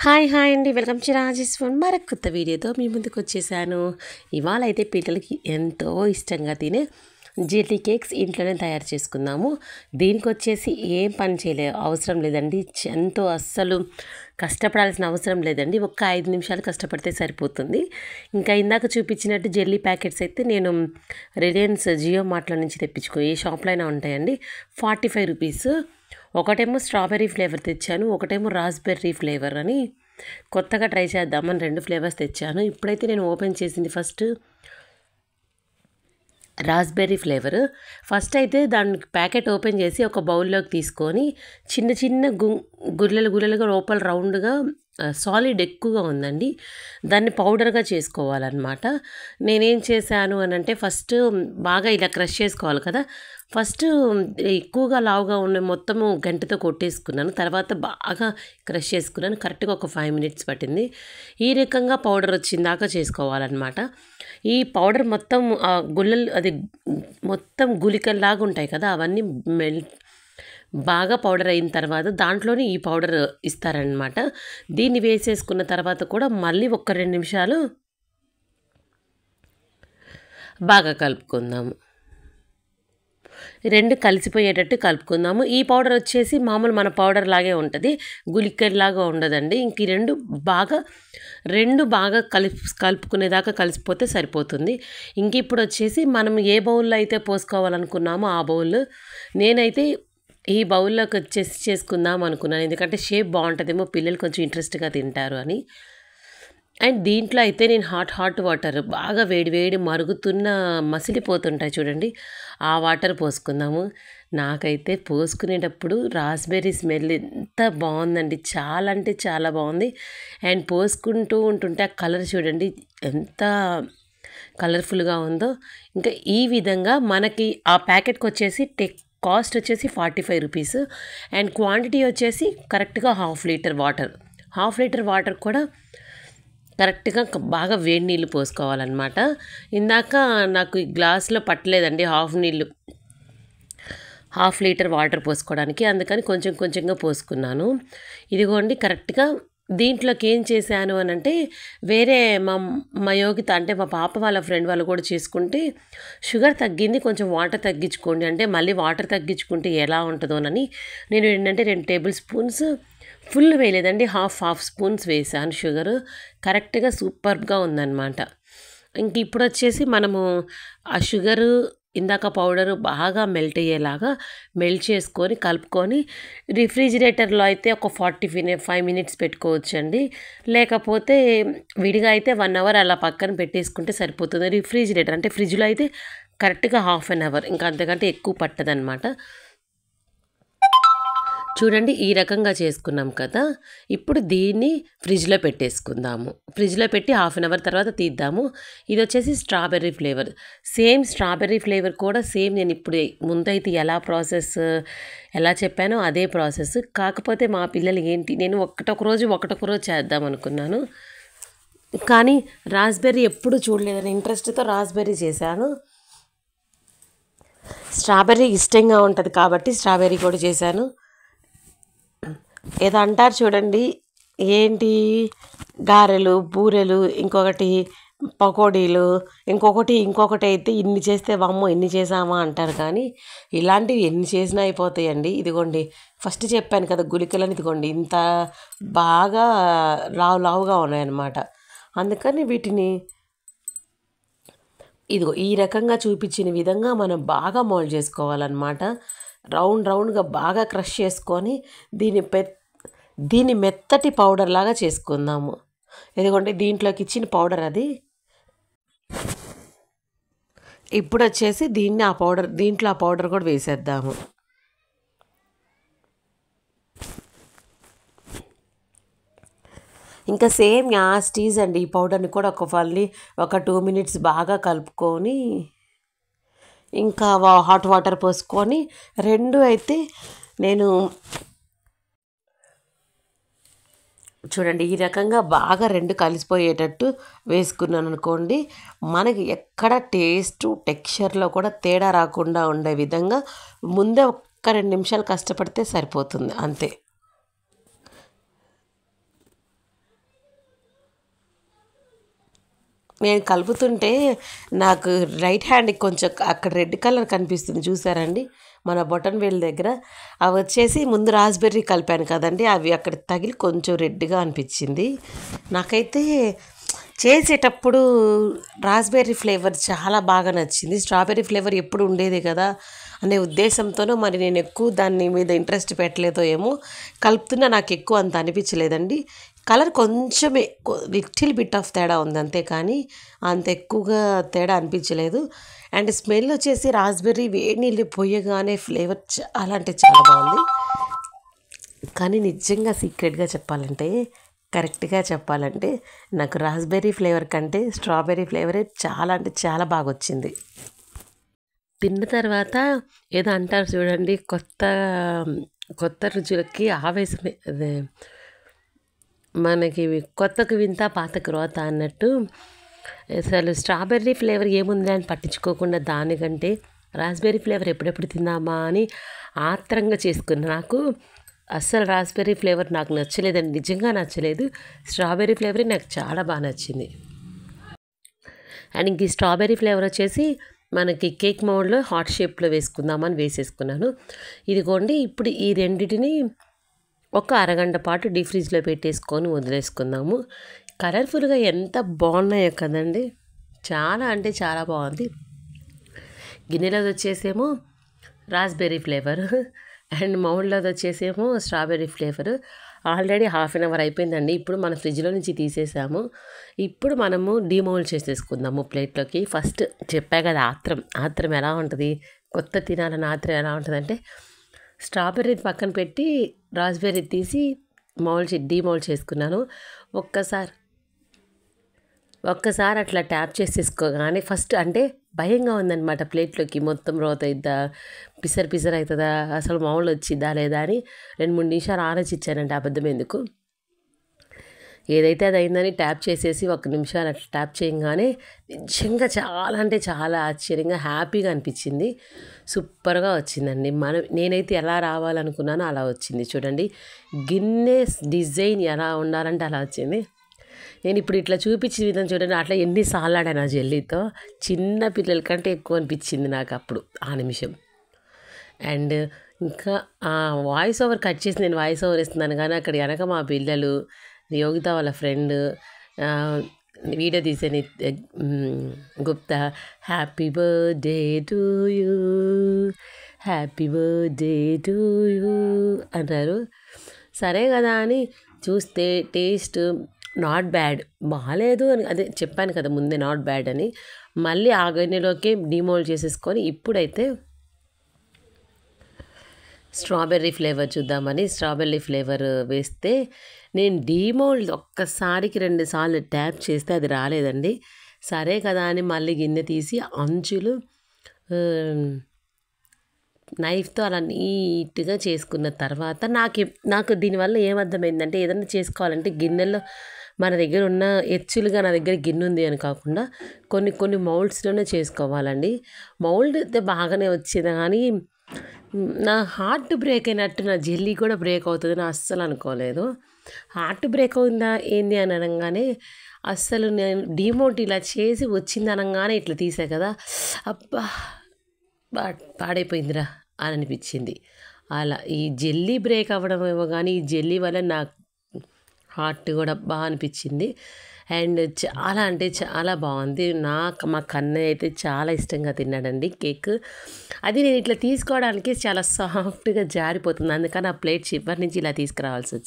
Hi hi అండి, welcome to Rajesh phone. మరొక కొత్త వీడియోతో మీ ముందుకు వచ్చేసాను. ఇవాళ అయితే పిల్లలకి ఎంతో ఇష్టంగా తినే జెల్లీ కేక్స్ ఇంట్లోనే తయారు చేసుకుందాము. దీనికి వచ్చేసి ఏం పని అవసరం లేదండి. ఎంతో అస్సలు కష్టపడాల్సిన అవసరం లేదండి. ఒక్క 5 నిమిషాలు కష్టపడితే సరిపోతుంది. ఇంకా ఇందాక చూపించినట్టు జెల్లీ ప్యాకెట్స్ అయితే నేను రిలయన్స్ జియో మార్ట్లో నుంచి ఏ షాప్లో అయినా ఉంటాయండి. 45 రూపీస్. ఒకటేమో స్ట్రాబెర్రీ ఫ్లేవర్ తెచ్చాను, ఒకటేమో రాస్బెర్రీ ఫ్లేవర్ అని కొత్తగా ట్రై చేద్దామని 2 ఫ్లేవర్స్ తెచ్చాను. ఇప్పుడైతే నేను ఓపెన్ చేసింది ఫస్ట్ రాస్బెర్రీ ఫ్లేవర్. ఫస్ట్ అయితే దానికి ప్యాకెట్ ఓపెన్ చేసి ఒక బౌల్లోకి తీసుకొని చిన్న చిన్న గుల్లలుగా లోపల రౌండ్గా సాలిడ్ ఎక్కువగా ఉందండి, దాన్ని పౌడర్గా చేసుకోవాలన్నమాట. నేనేం చేశాను అని అంటే ఫస్ట్ బాగా ఇలా క్రష్ చేసుకోవాలి కదా. ఫస్ట్ ఎక్కువగా లావుగా ఉన్న మొత్తము గంటతో కొట్టేసుకున్నాను, తర్వాత బాగా క్రష్ చేసుకున్నాను. కరెక్ట్గా ఒక 5 మినిట్స్ పట్టింది. ఈ రకంగా పౌడర్ వచ్చిందాకా చేసుకోవాలన్నమాట. ఈ పౌడర్ మొత్తం గుల్లలు అది మొత్తం గుళికల్లాగా ఉంటాయి కదా, అవన్నీ బాగా పౌడర్ అయిన తర్వాత దాంట్లోనే ఈ పౌడర్ ఇస్తారనమాట. దీన్ని వేసేసుకున్న తర్వాత కూడా మళ్ళీ ఒక 2 నిమిషాలు బాగా కలుపుకుందాము. 2 కలిసిపోయేటట్టు కలుపుకుందాము. ఈ పౌడర్ వచ్చేసి మామూలు మన పౌడర్ లాగే ఉంటుంది, గుళికల్లాగా ఉండదండి. ఇంక ఈ రెండు బాగా కలుపుకునేదాకా కలిసిపోతే సరిపోతుంది. ఇంక ఇప్పుడు వచ్చేసి మనం ఏ బౌల్లో అయితే పోసుకోవాలనుకున్నామో ఆ బౌల్, నేనైతే ఈ బౌల్లోకి వచ్చేసి చేసుకుందాం అనుకున్నాను. ఎందుకంటే షేప్ బాగుంటుందేమో, పిల్లలు కొంచెం ఇంట్రెస్ట్గా తింటారు అని. అండ్ దీంట్లో అయితే నేను హాట్ వాటర్ బాగా వేడి మరుగుతున్న మసిలిపోతుంటాయి చూడండి, ఆ వాటర్ పోసుకుందాము. నాకైతే పోసుకునేటప్పుడు రాస్బెర్రీ స్మెల్ ఎంత బాగుందండి, చాలా అంటే చాలా బాగుంది. అండ్ పోసుకుంటూ ఉంటుంటే ఆ కలర్ చూడండి ఎంత కలర్ఫుల్గా ఉందో. ఇంకా ఈ విధంగా మనకి ఆ ప్యాకెట్కి వచ్చేసి కాస్ట్ వచ్చేసి 45 రూపీస్. అండ్ క్వాంటిటీ వచ్చేసి కరెక్ట్గా హాఫ్ లీటర్ వాటర్ కూడా కరెక్ట్గా బాగా వేడి నీళ్ళు పోసుకోవాలన్నమాట. ఇందాక నాకు ఈ గ్లాస్లో పట్టలేదండి హాఫ్ లీటర్ వాటర్ పోసుకోవడానికి, అందుకని కొంచెంగా పోసుకున్నాను. ఇదిగోండి కరెక్ట్గా దీంట్లోకి ఏం చేశాను అని అంటే, వేరే మా యోగిత అంటే మా పాప వాళ్ళ ఫ్రెండ్ వాళ్ళు కూడా చేసుకుంటే షుగర్ తగ్గింది, కొంచెం వాటర్ తగ్గించుకోండి అంటే, మళ్ళీ వాటర్ తగ్గించుకుంటే ఎలా ఉంటుందోనని నేను ఏంటంటే 2 టేబుల్ స్పూన్స్ ఫుల్ వేయలేదండి, హాఫ్ స్పూన్స్ వేసాను షుగరు. కరెక్ట్గా సూపర్గా ఉందన్నమాట. ఇంక ఇప్పుడు వచ్చేసి మనము ఆ షుగరు ఇందాక పౌడరు బాగా మెల్ట్ అయ్యేలాగా మెల్ట్ చేసుకొని కలుపుకొని రిఫ్రిజిరేటర్లో అయితే ఒక 45 మినిట్స్ పెట్టుకోవచ్చండి. లేకపోతే విడిగా అయితే 1 అవర్ అలా పక్కన పెట్టేసుకుంటే సరిపోతుంది. రిఫ్రిజిరేటర్ అంటే ఫ్రిడ్జ్లో అయితే కరెక్ట్గా హాఫ్ అన్ అవర్, ఇంకా అంతకంటే ఎక్కువ పట్టదనమాట. చూడండి ఈ రకంగా చేసుకున్నాం కదా. ఇప్పుడు దీన్ని ఫ్రిడ్జ్లో పెట్టేసుకుందాము. ఫ్రిడ్జ్లో పెట్టి హాఫ్ అన్ అవర్ తర్వాత తీద్దాము. ఇది వచ్చేసి స్ట్రాబెర్రీ ఫ్లేవర్. స్ట్రాబెర్రీ ఫ్లేవర్ కూడా నేను ఇప్పుడు ముందైతే ఎలా చెప్పానో అదే ప్రాసెస్. కాకపోతే మా పిల్లలు నేను ఒక్కొక్క రోజు చేద్దాం అనుకున్నాను, కానీ రాస్బెర్రీ ఎప్పుడు చూడలేదని ఇంట్రెస్ట్తో రాస్బెర్రీ చేశాను. స్ట్రాబెర్రీ ఇష్టంగా ఉంటుంది కాబట్టి స్ట్రాబెర్రీ కూడా చేశాను. ఏదో అంటారు చూడండి, ఏంటి గారెలు, బూరెలు, ఇంకొకటి పకోడీలు, ఇంకొకటి అయితే ఇన్ని చేస్తే వామ్మో ఇన్ని చేసామా అంటారు, కానీ ఇలాంటివి ఎన్ని చేసినా అయిపోతాయండి. ఇదిగోండి ఫస్ట్ చెప్పాను కదా గుళికలని, ఇదిగోండి ఇంత బాగా లావుగా ఉన్నాయన్నమాట. అందుకని వీటిని ఈ రకంగా చూపించిన విధంగా మనం బాగా మోల్డ్ చేసుకోవాలన్నమాట. రౌండ్గా బాగా క్రష్ చేసుకొని దీన్ని మెత్తటి పౌడర్ లాగా చేసుకుందాము. ఎందుకంటే దీంట్లోకి ఇచ్చిన పౌడర్ అది. ఇప్పుడు వచ్చేసి దీంట్లో ఆ పౌడర్ కూడా వేసేద్దాము. ఇంకా సేమ్ యాస్టీజ్ అండి, ఈ పౌడర్ని కూడా ఒక 2 మినిట్స్ బాగా కలుపుకొని ఇంకా హాట్ వాటర్ పోసుకొని 2 అయితే నేను చూడండి ఈ రకంగా బాగా 2 కలిసిపోయేటట్టు వేసుకున్నాను అనుకోండి. మనకి ఎక్కడ టెక్స్చర్లో కూడా తేడా రాకుండా ఉండే విధంగా ముందే ఒక్క 2 నిమిషాలు కష్టపడితే సరిపోతుంది, అంతే. నేను కలుపుతుంటే నాకు రైట్ హ్యాండ్కి కొంచెం అక్కడ రెడ్ కలర్ కనిపిస్తుంది చూసారండి, మన బొటన్ వేలు దగ్గర. అవి వచ్చేసి ముందు రాస్బెర్రీ కలిపాను కదండి, అవి అక్కడ తగిలి కొంచెం రెడ్గా అనిపించింది. నాకైతే చేసేటప్పుడు రాస్బెర్రీ ఫ్లేవర్ చాలా బాగా నచ్చింది. స్ట్రాబెర్రీ ఫ్లేవర్ ఎప్పుడు ఉండేదే కదా అనే ఉద్దేశంతోనో మరి నేను ఎక్కువ దాని మీద ఇంట్రెస్ట్ పెట్టలేదో ఏమో, కలుపుతున్నా నాకు ఎక్కువ అంత అనిపించలేదండి. కలర్ కొంచెమే లిటిల్ బిట్ ఆఫ్ తేడా ఉంది అంతే, కానీ అంత ఎక్కువగా తేడా అనిపించలేదు. అండ్ స్మెల్ వచ్చేసి రాస్బెర్రీ వేడి నీళ్ళు పోయగానే ఫ్లేవర్ చాలా అంటే చాలా బాగుంది. కానీ నిజంగా సీక్రెట్గా చెప్పాలంటే, కరెక్ట్గా చెప్పాలంటే నాకు రాస్బెర్రీ ఫ్లేవర్ కంటే స్ట్రాబెర్రీ ఫ్లేవరే చాలా అంటే చాలా బాగా వచ్చింది. తిన్న తర్వాత ఏదో అంటారు చూడండి, కొత్త కొత్త రుచులకి ఆవేశమే అదే, మనకి కొత్తకు వింత పాతకు రోత అన్నట్టు. అసలు స్ట్రాబెర్రీ ఫ్లేవర్ ఏముంది అని పట్టించుకోకుండా దానికంటే రాస్బెర్రీ ఫ్లేవర్ ఎప్పుడెప్పుడు తిందామా అని ఆత్రంగా చేసుకున్నా. నాకు అస్సలు రాస్బెర్రీ ఫ్లేవర్ నాకు నచ్చలేదండి, నిజంగా నచ్చలేదు. స్ట్రాబెర్రీ ఫ్లేవరే నాకు చాలా బాగా నచ్చింది. అండ్ ఇంక ఈ స్ట్రాబెర్రీ ఫ్లేవర్ వచ్చేసి మనకి కేక్ మౌల్డ్లో హార్ట్ షేప్లో వేసుకుందామని వేసేసుకున్నాను. ఇదిగోండి, ఇప్పుడు ఈ రెండిటిని ఒక అరగంట పాటు డీప్ ఫ్రిడ్జ్లో పెట్టేసుకొని వదిలేసుకుందాము. కలర్ఫుల్గా ఎంత బాగున్నాయో కదండి, చాలా అంటే చాలా బాగుంది. గిన్నెలోది వచ్చేసేమో రాస్బెర్రీ ఫ్లేవర్ అండ్ మౌల్డ్లోది వచ్చేసేమో strawberry flavour. Already half an hour అయిపోయిందండి. ఇప్పుడు మన ఫ్రిడ్జ్లో నుంచి తీసేసాము. ఇప్పుడు మనము డీమౌల్డ్ చేసేసుకుందాము ప్లేట్లోకి. ఫస్ట్ చెప్పా కదా ఆత్రం ఎలా ఉంటుంది, కొత్త తినాలని ఆత్రం ఎలా ఉంటుందంటే, స్ట్రాబెర్రీ పక్కన పెట్టి రాస్బెర్రీ తీసి డీమౌల్డ్ చేసుకున్నాను. ఒక్కసారి అట్లా ట్యాప్ చేసేసుకోగానే ఫస్ట్ అంటే భయంగా ఉందన్నమాట, ప్లేట్లోకి మొత్తం రోత అవుతుందా, పిసర్ అవుతుందా, అసలు మౌల్డ్ వచ్చిద్దా లేదా అని 2-3 నిమిషాలు ఆలోచించానంటే అబద్ధం ఎందుకు. ఏదైతే అది అయిందని ట్యాప్ చేసేసి 1 నిమిషాలు అట్లా ట్యాప్ చేయగానే నిజంగా చాలా అంటే చాలా ఆశ్చర్యంగా హ్యాపీగా అనిపించింది. సూపర్గా వచ్చిందండి. నేనైతే ఎలా రావాలనుకున్నానో అలా వచ్చింది. చూడండి, గిన్నె డిజైన్ ఎలా ఉండాలంటే అలా వచ్చింది. నేను ఇప్పుడు ఇట్లా చూపించిన విధంగా చూడండి, అట్లా ఎన్నిసార్లు ఆడాను ఆ జెల్లీతో, చిన్న పిల్లల కంటే ఎక్కువ అనిపించింది నాకు అప్పుడు ఆ నిమిషం. అండ్ ఇంకా వాయిస్ ఓవర్ కట్ చేసి నేను వాయిస్ ఓవర్ ఇస్తున్నాను, కానీ అక్కడ వెనక మా పిల్లలు, యోగిత వాళ్ళ ఫ్రెండ్ వీడియో తీసే Gupta, happy birthday to you, happy birthday to you అన్నారు. సరే కదా అని చూస్తే టేస్ట్ నాట్ బ్యాడ్, బాగాలేదు అని అదే చెప్పాను కదా ముందే నాట్ బ్యాడ్ అని. మళ్ళీ ఆ గిన్నెలోకే డీమోల్డ్ చేసేసుకొని ఇప్పుడైతే స్ట్రాబెర్రీ ఫ్లేవర్ చూద్దామని స్ట్రాబెర్రీ ఫ్లేవర్ వేస్తే, నేను డీమోల్డ్ ఒక్కసారికి 2 సార్లు ట్యాప్ చేస్తే అది రాలేదండి. సరే కదా అని మళ్ళీ గిన్నె తీసి అంచులు నైఫ్తో అలా నీట్గా చేసుకున్న తర్వాత నాకు దీనివల్ల ఏమర్థమైందంటే, ఏదైనా చేసుకోవాలంటే గిన్నెల్లో మన దగ్గర ఉన్న ఎచ్చులుగా నా దగ్గర గిన్నె ఉంది అని కాకుండా కొన్ని మౌల్డ్స్లోనే చేసుకోవాలండి. మౌల్డ్ అయితే బాగానే వచ్చింది, కానీ నా హార్ట్ బ్రేక్ అయినట్టు నా జెల్లీ కూడా బ్రేక్ అవుతుందని అస్సలు అనుకోలేదు. హార్ట్ బ్రేక్ అవుతుందా ఏంది అని అనగానే, అస్సలు నేను డీమోల్డ్ ఇలా చేసి వచ్చింది అనగానే ఇట్లా తీసా కదా, అబ్బా పాడైపోయిందిరా అని అనిపించింది. అలా ఈ జెల్లీ బ్రేక్ అవ్వడం ఏమో కానీ, ఈ జెల్లీ వల్ల నాకు హార్ట్ కూడా బాగా అనిపించింది. అండ్ చాలా అంటే చాలా బాగుంది. మా కన్నయ్య అయితే చాలా ఇష్టంగా తిన్నాడండి కేక్. అది నేను ఇట్లా తీసుకోవడానికి చాలా సాఫ్ట్గా జారిపోతుంది, అందుకని ఆ ప్లేట్ చివరి నుంచి ఇలా తీసుకురావాల్సి వచ్చింది.